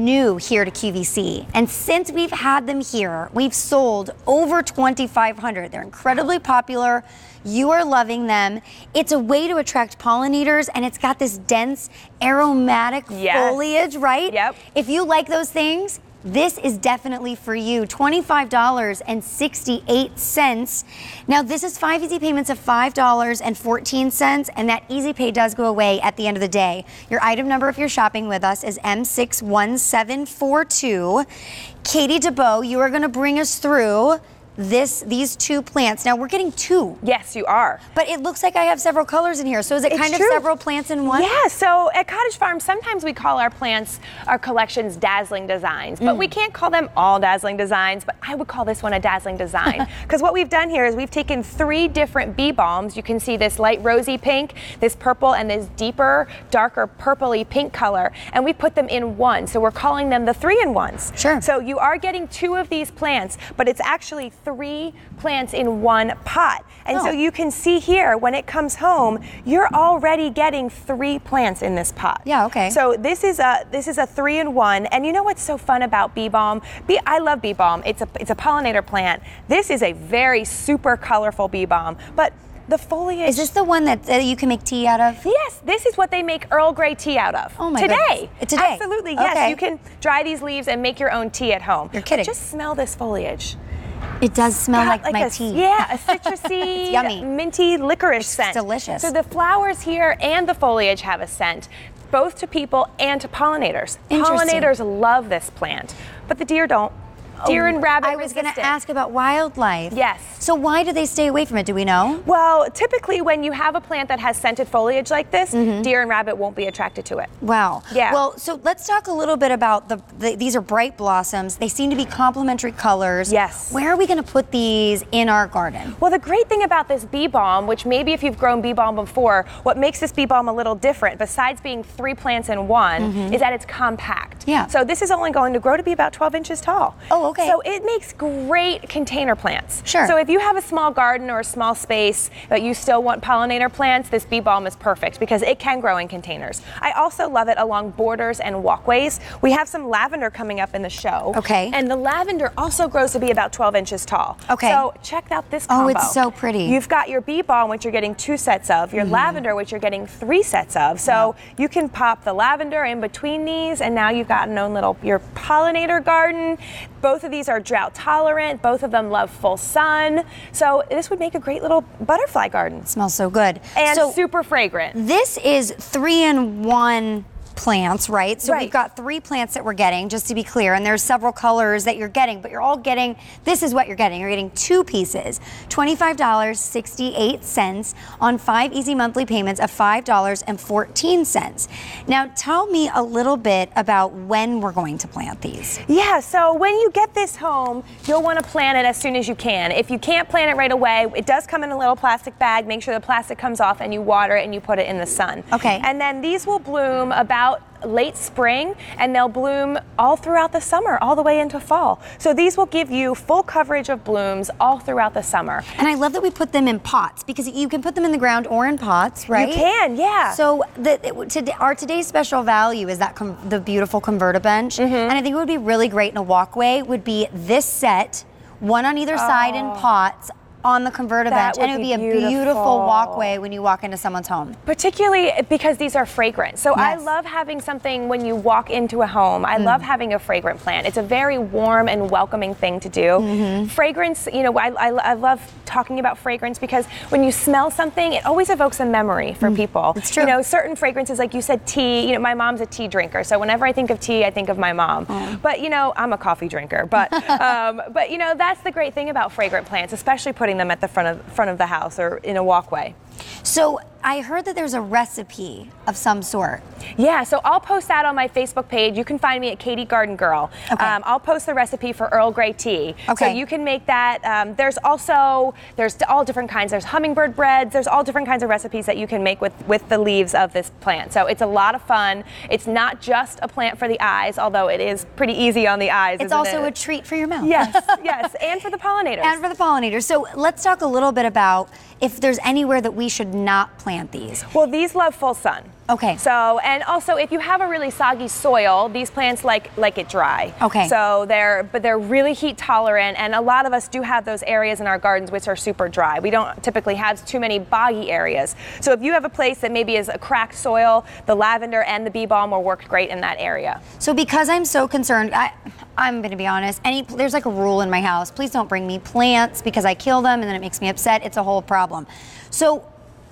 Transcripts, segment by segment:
New here to QVC, and since we've had them here, we've sold over 2,500. They're incredibly popular. You are loving them. It's a way to attract pollinators, and it's got this dense aromatic foliage, right? Yep. If you like those things, this is definitely for you. $25.68. Now this is 5 easy payments of $5.14, and that easy pay does go away at the end of the day. Your item number, if you're shopping with us, is M61742. Katie DeBow, you are going to bring us through these two plants. Now we're getting two. Yes, you are. But it looks like I have several colors in here. So is it kind of several plants in one? Yeah, so at Cottage Farm, sometimes we call our plants, our collections, dazzling designs. But we can't call them all dazzling designs, but I would call this one a dazzling design. Because what we've done here is we've taken 3 different bee balms. You can see this light rosy pink, this purple, and this deeper, darker purpley pink color. And we put them in one. So we're calling them the 3-in-1s. Sure. So you are getting 2 of these plants, but it's actually 3 plants in one pot. And so you can see here, when it comes home, you're already getting 3 plants in this pot. Yeah, okay. So this is a 3-in-1, and you know what's so fun about bee balm? I love bee balm. It's a pollinator plant. This is a very super colorful bee balm, but the foliage. Is this the one that you can make tea out of? Yes, this is what they make Earl Grey tea out of. Oh my Today. goodness. Today. Absolutely, yes. Okay. You can dry these leaves and make your own tea at home. You're kidding. Just smell this foliage. It does smell like my tea. Yeah, a citrusy, yummy, minty licorice scent. It's delicious. So the flowers here and the foliage have a scent, both to people and to pollinators. Pollinators love this plant, but the deer don't. Deer and rabbit I was going to ask about wildlife. Yes. So why do they stay away from it? Do we know? Well, typically when you have a plant that has scented foliage like this, deer and rabbit won't be attracted to it. Wow. Yeah. Well, so let's talk a little bit about these are bright blossoms. They seem to be complementary colors. Yes. Where are we going to put these in our garden? Well, the great thing about this bee balm, which maybe if you've grown bee balm before, what makes this bee balm a little different, besides being 3 plants in one, is that it's compact. Yeah. So this is only going to grow to be about 12 inches tall. Oh, okay. So it makes great container plants. Sure. So if you have a small garden or a small space but you still want pollinator plants, this bee balm is perfect because it can grow in containers. I also love it along borders and walkways. We have some lavender coming up in the show. Okay. And the lavender also grows to be about 12 inches tall. Okay. So check out this combo. Oh, it's so pretty. You've got your bee balm, which you're getting 2 sets of, your lavender, which you're getting 3 sets of. So you can pop the lavender in between these, and now you've got your pollinator garden. Both of these are drought tolerant. Both of them love full sun. So this would make a great little butterfly garden. It smells so good. And so super fragrant. This is 3-in-1 plants, right? So we've got 3 plants that we're getting, just to be clear, and there's several colors that you're getting, but you're all getting, this is what you're getting. You're getting 2 pieces, $25.68 on 5 easy monthly payments of $5.14. Now tell me a little bit about when we're going to plant these. Yeah, so when you get this home, you'll want to plant it as soon as you can. If you can't plant it right away, it does come in a little plastic bag. Make sure the plastic comes off and you water it and you put it in the sun. Okay. And then these will bloom about late spring, and they'll bloom all throughout the summer, all the way into fall. So these will give you full coverage of blooms all throughout the summer. And I love that we put them in pots, because you can put them in the ground or in pots, right? You can, yeah. So our today's special value is that the beautiful converter bench, and I think it would be really great in a walkway would be this set, one on either side in pots, on the converter bench, and it would be a beautiful walkway when you walk into someone's home. Particularly because these are fragrant. So I love having something when you walk into a home. I love having a fragrant plant. It's a very warm and welcoming thing to do. Fragrance, you know, I love talking about fragrance because when you smell something, it always evokes a memory for people. It's true. You know, certain fragrances, like you said, tea. You know, my mom's a tea drinker, so whenever I think of tea, I think of my mom. But you know, I'm a coffee drinker. But but you know, that's the great thing about fragrant plants, especially putting them at the front of the house or in a walkway. So I heard that there's a recipe of some sort. Yeah, so I'll post that on my Facebook page. You can find me at Katie Garden Girl. Okay. I'll post the recipe for Earl Grey tea. Okay. So you can make that. There's all different kinds. There's hummingbird breads. There's all different kinds of recipes that you can make with the leaves of this plant. So it's a lot of fun. It's not just a plant for the eyes, although it is pretty easy on the eyes. It's also a treat for your mouth. Yes, yes, and for the pollinators. And for the pollinators. So let's talk a little bit about if there's anywhere that we should not plant these. Well, these love full sun. Okay. So, and also if you have a really soggy soil, these plants like it dry. Okay. So they're really heat tolerant, and a lot of us do have those areas in our gardens which are super dry. We don't typically have too many boggy areas. So if you have a place that maybe is a cracked soil, the lavender and the bee balm will work great in that area. So because I'm so concerned, I'm going to be honest, there's like a rule in my house. Please don't bring me plants because I kill them and then it makes me upset. It's a whole problem. So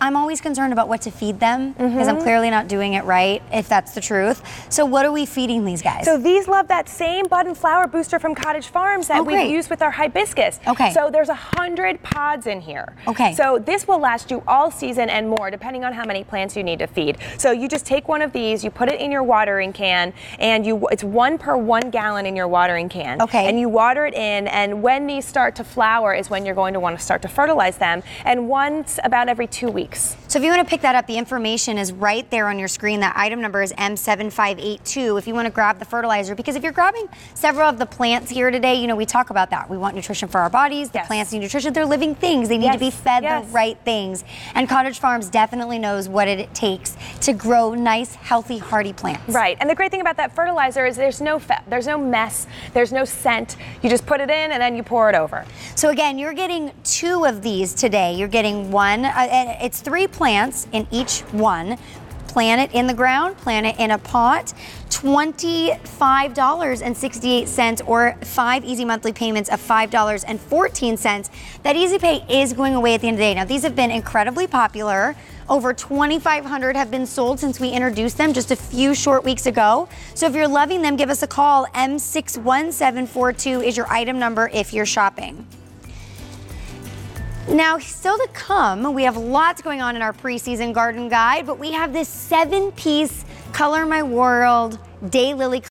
I'm always concerned about what to feed them because I'm clearly not doing it right, if that's the truth. So what are we feeding these guys? So these love that same bud and flower booster from Cottage Farms that we've used with our hibiscus. Okay. So there's 100 pods in here. Okay. So this will last you all season and more, depending on how many plants you need to feed. So you just take one of these, you put it in your watering can, and it's 1 per 1 gallon in your watering can. Okay. And you water it in, and when these start to flower is when you're going to want to start to fertilize them, and once about every 2 weeks. So if you want to pick that up, the information is right there on your screen. That item number is M7582 if you want to grab the fertilizer, because if you're grabbing several of the plants here today, you know, we talk about that. We want nutrition for our bodies. The plants need nutrition. They're living things. They need to be fed the right things. And Cottage Farms definitely knows what it takes to grow nice, healthy, hardy plants. Right. And the great thing about that fertilizer is there's no mess, there's no scent. You just put it in and then you pour it over. So again, you're getting 2 of these today. You're getting one, it's 3 plants in each one. Plant it in the ground, plant it in a pot. $25.68 or 5 easy monthly payments of $5.14. That easy pay is going away at the end of the day. Now, these have been incredibly popular. Over 2,500 have been sold since we introduced them just a few short weeks ago. So if you're loving them, give us a call. M61742 is your item number if you're shopping. Now, still to come, we have lots going on in our preseason garden guide, but we have this 7-piece Color My World Daylily